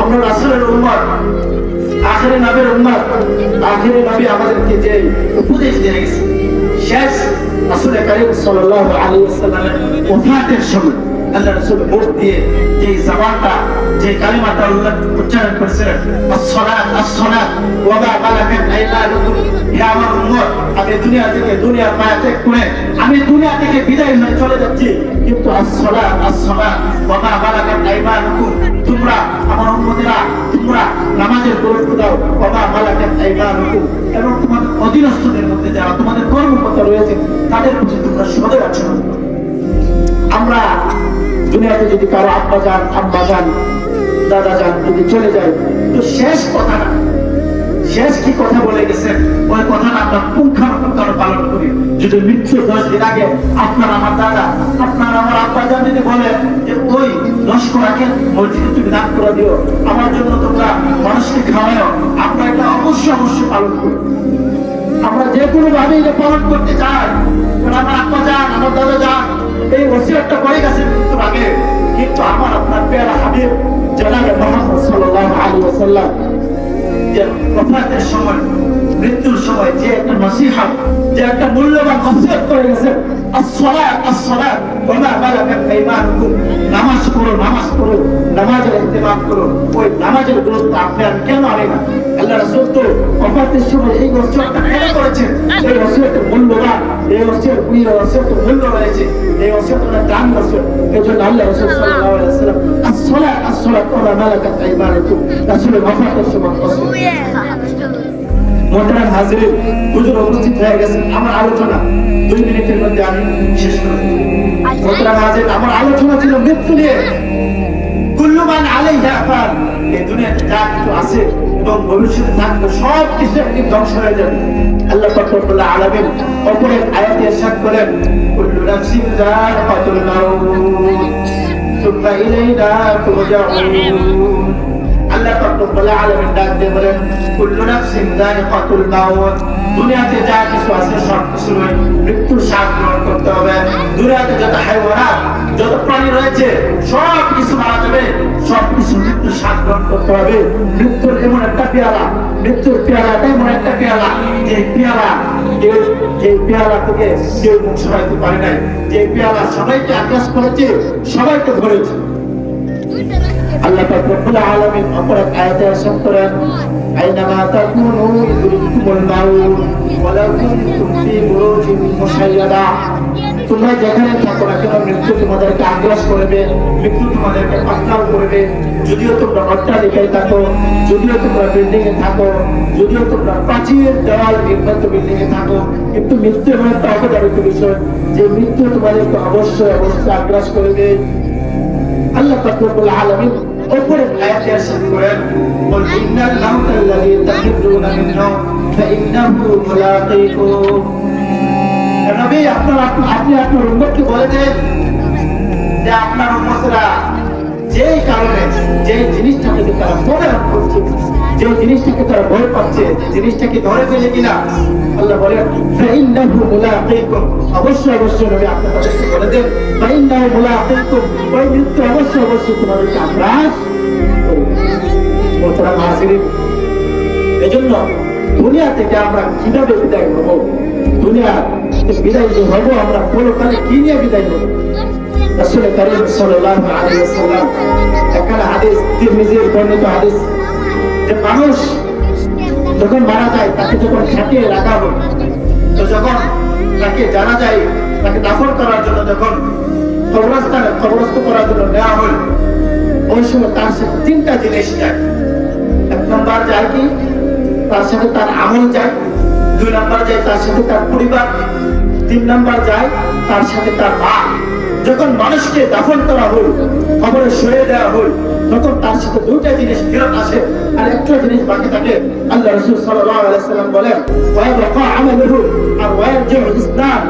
আমরা রাসূলের উম্মত, আখিরে নবীর উম্মত। আখিরে নবী আমাদেরকে যে উপদেশ দিয়ে গেছে, শেষ রাসূল কারীম সাল্লাল্লাহু আলাইহি ওয়াসাল্লামের ওফাতের সময় আল্লাহ রাসূল মুখ দিয়ে যে জবানটা, যে কালিমাটা উচ্চারণ করেছিলেন, আসসালাত আসসালাত ওয়া মা মালাকাত আইমানুকুম, হে আমার উম্মত, আমি দুনিয়া থেকে দুনিয়ার মায়া ত্যাগ করে আমি দুনিয়া থেকে বিদায় হয়ে চলে যাচ্ছি, কিন্তু আসসালাত আসসালাত ওয়া মা মালাকাত আইমানুকুম, তোমরা আমার উম্মতেরা তোমরা নামাজের গুরুত্ব দাও, ওয়া মা মালাকাত আইমানুকুম, এবং তোমাদের অধীনস্থদের মধ্যে যারা তোমাদের কর্মকর্তা রয়েছে তাদের প্রতি তোমরা সদয় আচরণ করো। আমরা দুনিয়াতে যদি কারো আব্বা যান, আম্মা যান, দাদা যান যদি চলে যায়, তো শেষ কথাটা, শেষ কি কথা বলে গেছেন ওই কথাটা আমরা পুঙ্খানুপুঙ্খানু পালন করি। যদি মৃত্যুর 10 দিন আগে আপনার আমার দাদা, আপনার আমার আব্বা যান যদি বলে যে ওই 10 টাকা মসজিদে তুমি দান করে দিও, আমার জন্য তোমরা মানুষকে খাওয়াও, আমরা এটা অবশ্যই অবশ্যই পালন করি। আমরা যে কোনো ভাবে এটা পালন করতে চাই, কারণ আমার আব্বা যান, আমার দাদা যান এই ওসিয়তটা করে গেছে মৃত্যুর আগে। কিন্তু আমার আপনার প্যারা হাবিব জনাবে মুহাম্মদ সাল্লাল্লাহু আলাইহি ওয়াসাল্লাম যে ওফাতের সময়, মৃত্যুর সময় যে একটা নসিহত, যে একটা মূল্যবান ওসিয়ত করে গেছেন, আসসালাত আসসালাত ওয়া মা মালাকাত আইমানুকুম, নামাজ পড়ো নামাজ পড়ো, নামাজের ইহতিমাম করো। ওই নামাজের গুরুত্ব আপনি আর কেন আনে না? আল্লাহ রাসূল তো ওফাতের সময় এই ওসিয়তটা কেন করেছেন? এই ওসিয়তের মূল্যবান, এই ওসিয়তের মূল্য রয়েছে, এই ওসিয়তের দাম ওসিয়ত। এজন্য আল্লাহ রাসূল সাল্লাল্লাহু আলাইহি ওয়াসাল্লাম আসসালাত আসসালাত ওয়া মা মালাকাত আইমানুকুম রাসূলের ওফাতের সময় ওসিয়ত। মোহতারাম হাজিরিন, হুজুর উপস্থিত হয়ে গেছেন। আমার আলোচনা 2 মিনিটের মধ্যে আমি শেষ করব। মোহতারাম হাজিরিন, আমার আলোচনা ছিল মৃত্যু নিয়ে। কুল্লু মান আলাইহা ফান, এই দুনিয়াতে যা কিছু আছে এবং ভবিষ্যতে থাকবে সব কিছু একদিন ধ্বংস হয়ে যাবে। আল্লাহ পাক রব্বুল আলামিন অপর এক আয়াতে ইরশাদ করেন, কুল্লু নাফসিন যায়িকাতুল মাউত সুম্মা ইলাইনা তুরজাউন। আল্লাহ পাক রব্বুল আলামিন ডাক দিয়ে বলেন, কুল্লু নাফসিন যায়িকাতুল মাউত, দুনিয়াতে যা কিছু আছে সব কিছু মৃত্যুর স্বাদ গ্রহণ করতে হবে। দুনিয়াতে যত হাইওয়ানাত, যত প্রাণী রয়েছে সব কিছু মারা যাবে, সব কিছু মৃত্যুর স্বাদ গ্রহণ করতে হবে। মৃত্যুর এমন একটা পেয়ালা, মৃত্যুর পেয়ালাটা এমন একটা পেয়ালা, যে পেয়ালা যে পেয়ালা থেকে কেউ মুখ সরাইতে পারে নাই, যে পেয়ালা সবাইকে আকাশ করেছে, সবাইকে ধরেছে। আল্লাহ পাক রব্বুল আলামিন অপর এক আয়াতে ইরশাদ করেন, আইনামা তাকুনু ইদরিকুমুল মাউত ওয়ালাউ কুনতুম ফি বুরুজিন মুশাইয়াদা, তোমরা যেখানে থাকো না কেন মৃত্যু তোমাদেরকে আগ্রাস করবে, মৃত্যু তোমাদেরকে পাকড়াও করবে। যদিও তোমরা অট্টালিকায় থাকো, যদিও তোমরা বিল্ডিং এ থাকো, যদিও তোমরা প্রাচীর দেওয়াল নির্মিত বিল্ডিং এ থাকো, কিন্তু মৃত্যু এমন একটা অবধারিত বিষয় যে মৃত্যু তোমাদেরকে অবশ্যই অবশ্যই আগ্রাস করবে। আল্লাহ পাক রব্বুল আলামিন উপরে আয়াতে ইরশাদ করেন, বল ইন্নাল মাউতাল্লাযী তাফিরুনা মিনহু ফাইন্নাহু মুলাকীকুম। নবী আপনি আপনার উম্মতকে বলে দেন যে আপনার উম্মতরা যেই কারণে যে জিনিসটাকে তারা পরিহার করছে, যে জিনিসটাকে তারা ভয় পাচ্ছে, যে জিনিসটাকে ধরে ফেলে কিনা, আল্লাহ বলেন ফাইন্নাহু মুলাকীকুম, অবশ্যই অবশ্যই নবী আপনি তাদেরকে বলে দেন ফাইন্নাহু মুলাকীকুম, ওই মৃত্যু অবশ্যই অবশ্যই তোমাদেরকে আগ্রাস করবে। মোহতারাম হাজিরিন, এজন্য দুনিয়া থেকে আমরা কিভাবে বিদায় হব, দুনিয়া বিদায় যে হব আমরা পরকালে কি নিয়ে বিদায় হব? রাসূল কারীম সাল্লাল্লাহু আলাইহি ওয়াসাল্লাম একটা হাদিস, তিরমিজির বর্ণিত হাদিস, যে মানুষ যখন মারা যায় তাকে যখন খাটিয়ে রাখা হয়, তো যখন তাকে জানা যায়, তাকে দাফন করার জন্য যখন কবরস্থ করার জন্য নেওয়া হয়, ওই সময় তার সাথে 3টা জিনিস যায়। 1 নম্বর যায় কি, তার সাথে তার আমল যায়। 2 নম্বর যায় তার সাথে তার পরিবার। 3 নম্বর যায় তার সাথে তার মা। যখন মানুষকে দাফন করা হয়, কবরে শুয়ে দেওয়া হয়, তখন তার আপনার সাথে দুইটা জিনিস ফেরত আসে আর একটা জিনিস বাকি থাকে, আল্লাহ রাসূল সাল্লাল্লাহু আলাইহি ওয়াসাল্লাম বলেন ওয়া ইয়াবকা আমালুহু আর ওয়া ইয়ারজিউ ইসলাম।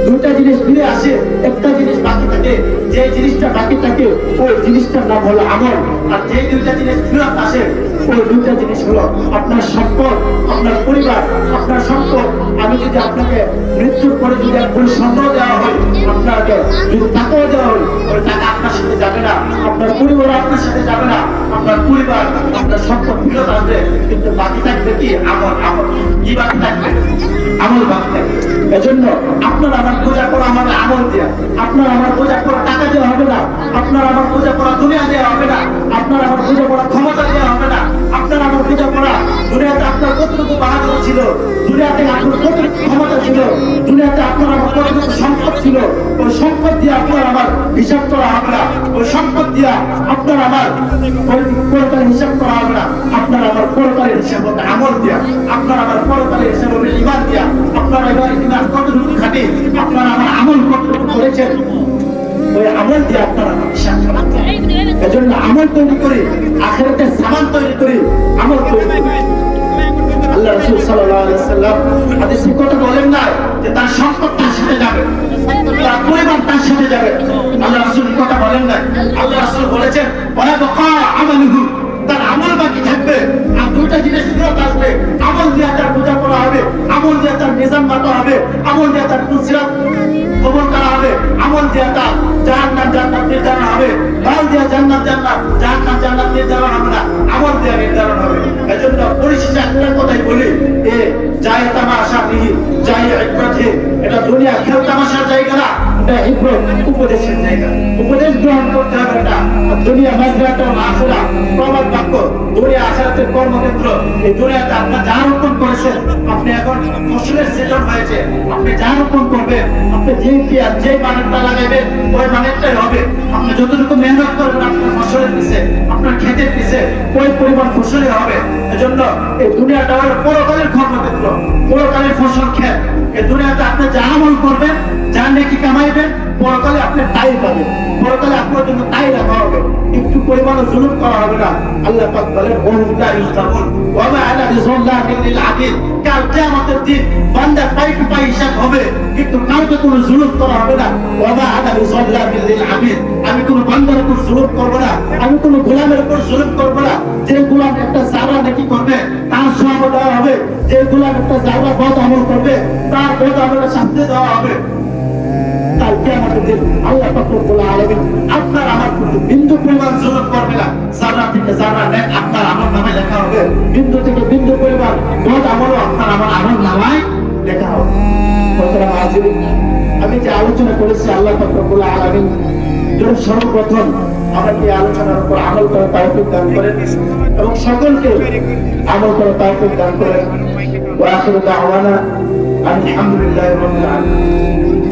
দুইটা জিনিস ফিরে আসে, একটা জিনিস বাকি থাকে, যে জিনিসটা বাকি থাকে ওই জিনিসটার নাম হলো আমল। আর যে দুইটা জিনিস ফেরত আসে ওই দুইটা জিনিস হলো আপনার সম্পদ, আপনার পরিবার, আপনার সম্পদ। আমি যদি আপনাকে মৃত্যুর পরে যদি কোনো সম্পদ দেওয়া হয়, আপনাকে যদি টাকাও দেওয়া হয়, ওই টাকা আপনার সাথে যাবে না, আপনার পরিবার আপনার সাথে যাবে না, আপনার পরিবার আপনার সম্পদ ফেরত আসবে, কিন্তু বাকি থাকবে কি? আমল। আমল কি বাকি থাকবে? আমল বাকি থাকবে। এজন্য আপনার আমার পূজা করা আমার আমল দেয়া, আপনার আমার পূজা করা টাকা দেওয়া হবে না, আপনার আমার পূজা করা দুনিয়া দেওয়া হবে না, আপনার আমার পূজা করা ক্ষমতা দেওয়া হবে না, আপনার আমার পূজা করা দুনিয়াতে আপনার কতটুকু বাহাদুর ছিল, দুনিয়াতে আপনার কতটুকু ক্ষমতা ছিল, দুনিয়াতে আপনার আমার কতটুকু সম্পদ ছিল, ওই সম্পদ দিয়ে আপনার আমার হিসাব করা হবে না, ওই সম্পদ দিয়ে আপনার আমার পরকালের হিসাব করা হবে না, আপনার আমার পরকালের হিসাব হবে আমল দিয়া, আপনার আমার পরকালের হিসাব হবে ঈমান দিয়া, আপনার এবার ঈমান কতটুকু খাটে, আপনার আমার আমল কতটুকু করেছেন, ওই আমল দিয়ে আপনার আমার হিসাব করা। এজন্য আমল তৈরি করি, আখিরাতের সামান তৈরি করি, আমল তৈরি করি। আল্লাহ রাসূল সাল্লাল্লাহু আলাইহি ওয়াসাল্লাম হাদিসে কথা বলেন না যে তার সম্পদ তার সাথে যাবে, তার পরিবার তার সাথে যাবে। আল্লাহ রাসূল কথা বলেন না, আল্লাহ রাসূল বলেছেন ওয়া বাকা আমালুহু, তার আমল বাকি থাকবে। আর দুইটা জিনিস ফেরত আসবে, আমল দিয়ে তার পূজা করা হবে, আমল দিয়ে তার নিজাম বাঁটা হবে, আমল দিয়ে তার ফুলসিরাত কবুল করা হবে, আমল দিয়ে তার জান্নাত জান্নাত নির্ধারণ হবে, আমল দিয়ে জান্নাত জান্নাত জান্নাত জান্নাত নির্ধারণ হবে না, আমল দিয়ে নির্ধারণ হবে। এজন্য পরিশেষে একটা কথাই বলি, এ যায় তামাশা নিহি যায় ইবরাত হে, এটা দুনিয়া খেল তামাশার জায়গা না, এটা ইবরত উপদেশের জায়গা। উপদেশ গ্রহণ করতে হবে। এটা দুনিয়া মাজরাত ও আখিরা প্রমাণ বাক্য, দুনিয়া আখিরাতের কর্মক্ষেত্র। এই দুনিয়াতে আপনি যা রোপণ করেছেন, আপনি এখন ফসলের সিজন হয়েছে, আপনি যা রোপণ করবেন, আপনি যে পেঁয়াজ যে মানেরটা লাগাইবেন ওই মানেরটাই হবে। আপনি যতটুকু মেহনত করবেন আপনার ফসলের পিছে, আপনার ক্ষেতের পিছে, ওই পরিমাণ ফসলই হবে। এজন্য এই দুনিয়াটা হলো পরকালের কর্মক্ষেত্র, পরকালের ফসল ক্ষেত। এই দুনিয়াতে আপনি যা আমল করবেন, যা নেকি কামাইবেন, পরকালে আপনি তাই পাবেন, পরকালে আপনার জন্য তাই রাখা হবে, একটু পরিমাণে জুলুম করা হবে না। আল্লাহ পাক বলেন ওয়াহুদা ইউস্তাবুন ওয়া মা আলা বিযাল্লামিন লিল আবিদ, কাল কিয়ামতের দিন বান্দা পাই টু পাই হিসাব হবে, কিন্তু কাউকে কোনো জুলুম করা হবে না। ওয়া মা আলা বিযাল্লামিন লিল আবিদ, আমি কোনো বান্দার উপর জুলুম করব না, আমি কোনো গোলামের উপর জুলুম করব না। যে গোলাম একটা যারা নেকি করবে তার সওয়াব দেওয়া হবে, যে গোলাম একটা যারা বদ আমল করবে তার বদ আমলের শাস্তি দেওয়া হবে। কাল কিয়ামতের দিন আল্লাহ পাক রব্বুল আলামিন আপনার আমার প্রতি বিন্দু পরিমাণ জুলুম করবে না। যারা থেকে যারা নেক আপনার আমল নামে লেখা হবে, বিন্দু থেকে বিন্দু পরিমাণ বদ আমলও আপনার আমার আমল নামায় লেখা হবে। সুতরাং আজকে আমি যে আলোচনা করেছি, আল্লাহ পাক রব্বুল আলামিন সর্বপ্রথম আমাকে আলোচনার উপর আমল করার তৌফিক দান করেন এবং সকলকে আমল করার তৌফিক দান করেন। ওয়া আখিরু দাওয়ানা আলহামদুলিল্লাহি রাব্বিল আলামিন।